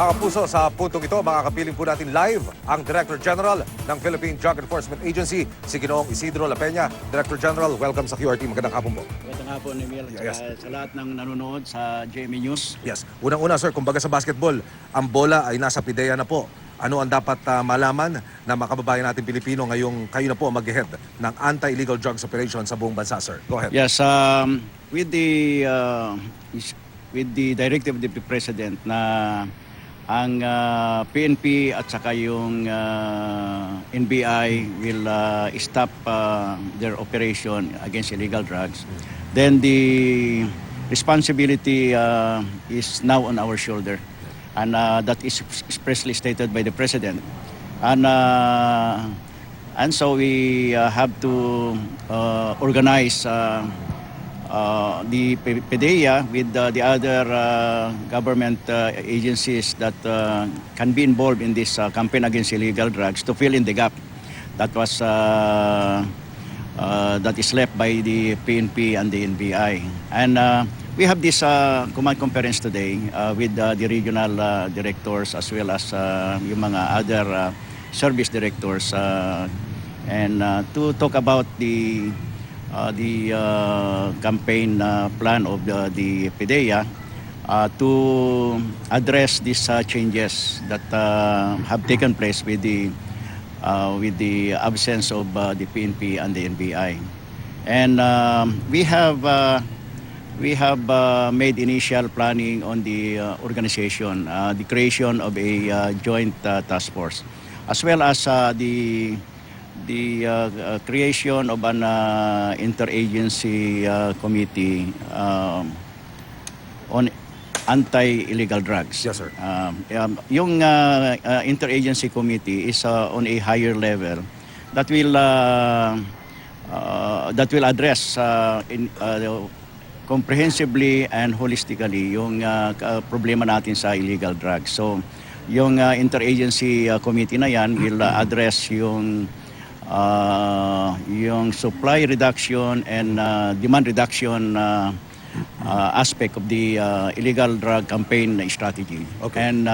Mga kapuso, sa puntong ito, makakapiling po natin live ang Director General ng Philippine Drug Enforcement Agency, si Ginoong Isidro La Peña. Director General, welcome sa QRT. Magandang hapon po. Magandang hapon, Emil. Yes. Sa lahat ng nanonood sa GMA News. Yes. Unang-una, sir, kumbaga sa basketball, ang bola ay nasa PIDEA na po. Ano ang dapat malaman na mga kababayan natin Pilipino ngayong kayo na po mag-head ng anti-illegal drugs operation sa buong bansa, sir? Go ahead. Yes, with the directive of the President na ang PNP at saka yung NBI will stop their operation against illegal drugs, then the responsibility is now on our shoulder. And that is expressly stated by the President. And so we have to organize the PDEA with the other government agencies that can be involved in this campaign against illegal drugs to fill in the gap that was that is left by the PNP and the NBI. And we have this command conference today with the regional directors as well as yung mga other service directors and to talk about the campaign plan of the PDEA to address these changes that have taken place with the absence of the PNP and the NBI. And we have made initial planning on the organization, the creation of a joint task force, as well as the creation of an interagency committee on anti-illegal drugs. Yes, sir. Yung interagency committee is on a higher level that will address comprehensively and holistically yung problema natin sa illegal drugs. So, yung interagency committee na yan will address yung supply reduction and demand reduction aspect of the illegal drug campaign strategy. Okay. And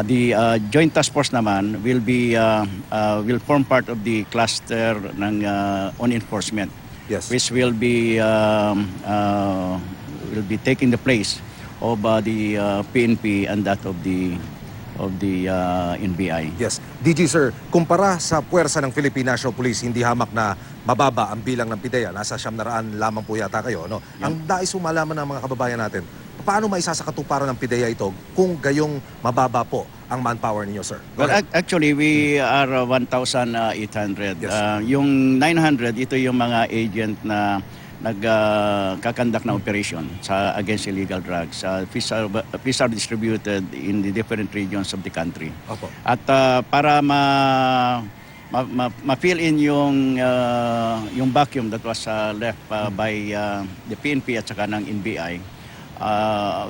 the joint task force naman will form part of the cluster ng on enforcement. Yes. Which will be taking the place of the PNP and that of the NBI. Yes. DG, sir, kumpara sa puwersa ng Philippine National Police, hindi hamak na mababa ang bilang ng PIDEA. Nasa 900 lamang po yata kayo. No? Yeah. Ang nais malaman ng mga kababayan natin, paano maisasakatuparan ng PIDEA ito kung gayong mababa po ang manpower ninyo, sir? Well, actually, we are 1,800. Yes. Yung 900, ito yung mga agent na nagkakandak na operation against illegal drugs. These are distributed in the different regions of the country. Opo. At para ma-fill in yung vacuum that was left by the PNP at saka ng NBI,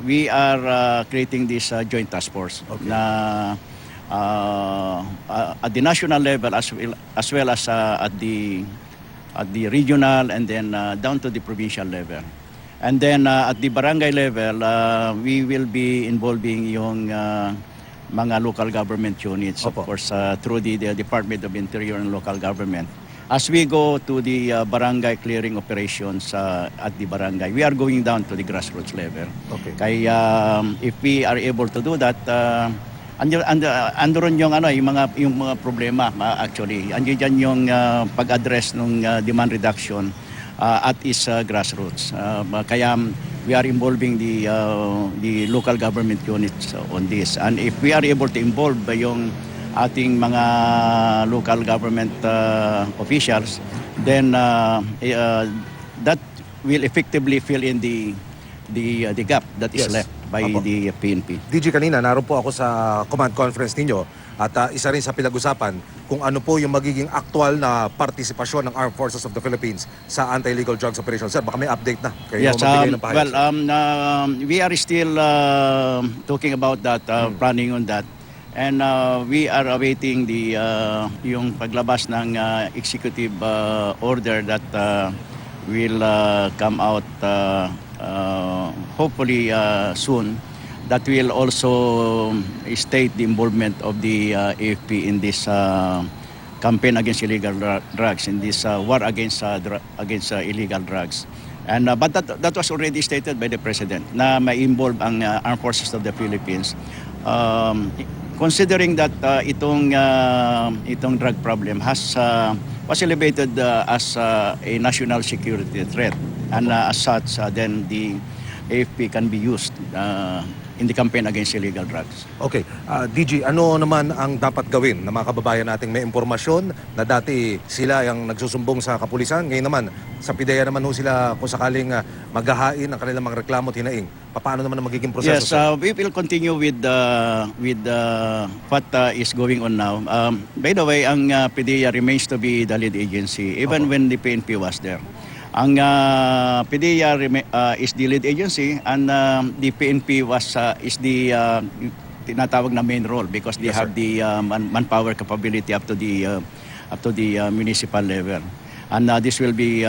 we are creating this joint task force. Okay. Na at the national level as well as at the regional and then down to the provincial level. And then at the barangay level, we will be involving yung mga local government units, Opo. of course, through the Department of Interior and Local Government. As we go to the barangay clearing operations at the barangay, we are going down to the grassroots level. Okay. Kaya if we are able to do that, andoon yung mga problema actually. Andiyan yung pag-address ng demand reduction at its grassroots. Kaya we are involving the local government units on this. And if we are able to involve yung ating mga local government officials, then that will effectively fill in the gap that is Yes. left by Opo. the PNP. DG, kanina naroon po ako sa command conference ninyo at isa rin sa pinag-usapan kung ano po yung magiging aktual na partisipasyon ng Armed Forces of the Philippines sa anti-illegal drugs operation. Sir, baka may update na. Kayo Yes, magbigay ng pahayag, well, sir. we are still talking about that, planning on that. And we are awaiting yung paglabas ng executive order that will come out hopefully soon that will also state the involvement of the AFP in this campaign against illegal drugs, in this war against illegal drugs. And but that was already stated by the President na may involve ang Armed Forces of the Philippines. Considering that itong drug problem was elevated as a national security threat, and as such, then the AFP can be used in the campaign against illegal drugs. Okay. DG, ano naman ang dapat gawin ng mga kababayan nating may impormasyon na dati sila yung nagsusumbong sa kapulisan, ngayon naman sa PIDEA naman ho sila kung sakaling maghahain ng kanilang mga reklamo at hinaing. Paano naman ang magiging proseso? Yes, we will continue with what is going on now. By the way, ang PIDEA remains to be the lead agency even when the PNP was there. Ang PIDEA is the lead agency, and the PNP is the tinatawag na main role because they have the manpower capability up to the municipal level. And this will be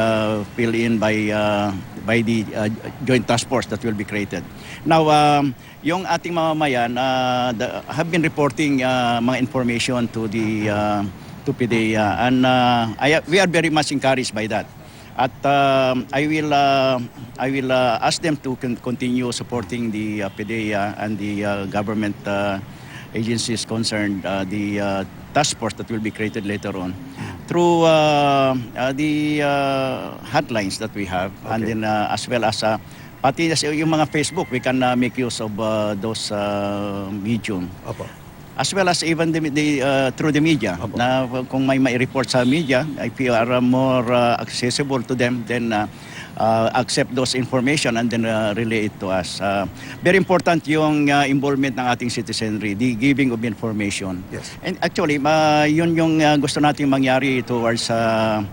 filled in by the joint task force that will be created. Now, yung ating mamamayan have been reporting mga information to PIDEA, and we are very much encouraged by that. At I will ask them to continue supporting the PIDEA and the government agencies concerned, the task force that will be created later on, through the hotlines that we have, and then as well as pati yung mga Facebook, we can make use of those medium. Opo. As well as even through the media. Na kung may report sa media, if you are more accessible to them, then accept those information and then relay it to us. Very important yung involvement ng ating citizenry, the giving of information. Yes. And actually, yun yung gusto nating mangyari towards on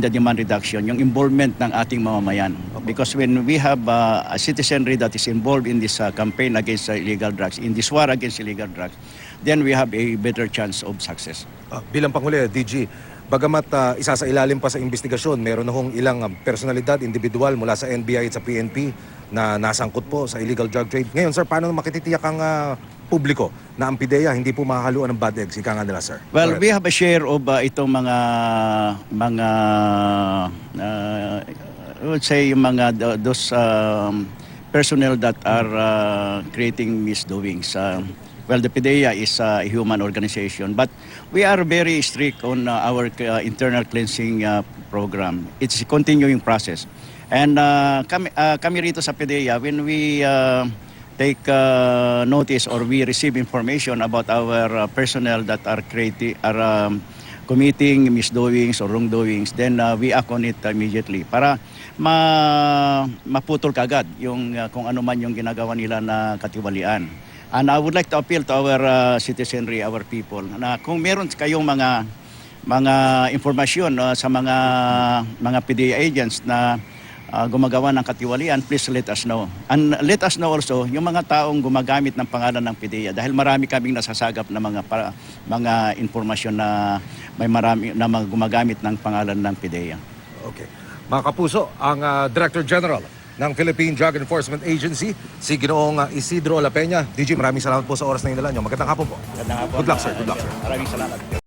the demand reduction, yung involvement ng ating mamamayan. Because when we have a citizenry that is involved in this campaign against illegal drugs, in this war against illegal drugs, then we have a better chance of success. Bilang panghuli, DG, bagamat isa sa ilalim pa sa investigasyon, meron na hong ilang personalidad, individual mula sa NBI at sa PNP na nasangkot po sa illegal drug trade. Ngayon, sir, paano makititiyak ang publiko na ang PIDEA hindi po makakaluan ng bad eggs, ika nga nila, sir? Well, we have a share of itong mga I would say yung mga those personnel that are creating misdoings. Well, the PIDEA is a human organization, but we are very strict on our internal cleansing program. It's a continuing process. And kami rito sa PIDEA, when we take notice or we receive information about our personnel that are committing misdoings or wrongdoings, then we act on it immediately para maputol kagad yung kung ano man yung ginagawa nila na katiwalian. And I would like to appeal to our citizenry, our people, na kung meron kayong mga informasyon sa mga PIDEA agents na gumagawa ng katiwalian, please let us know. And let us know also yung mga taong gumagamit ng pangalan ng PIDEA, dahil marami kaming nasasagap na mga informasyon na may marami na mga gumagamit ng pangalan ng PIDEA. Okay. Mga kapuso, ang Director General ng Philippine Drug Enforcement Agency, si Ginoong Isidro La Peña. DG, maraming salamat po sa oras na inila nyo. Magandang hapon po. Magandang hapon. Good luck, sir. Good luck, sir. Maraming salamat.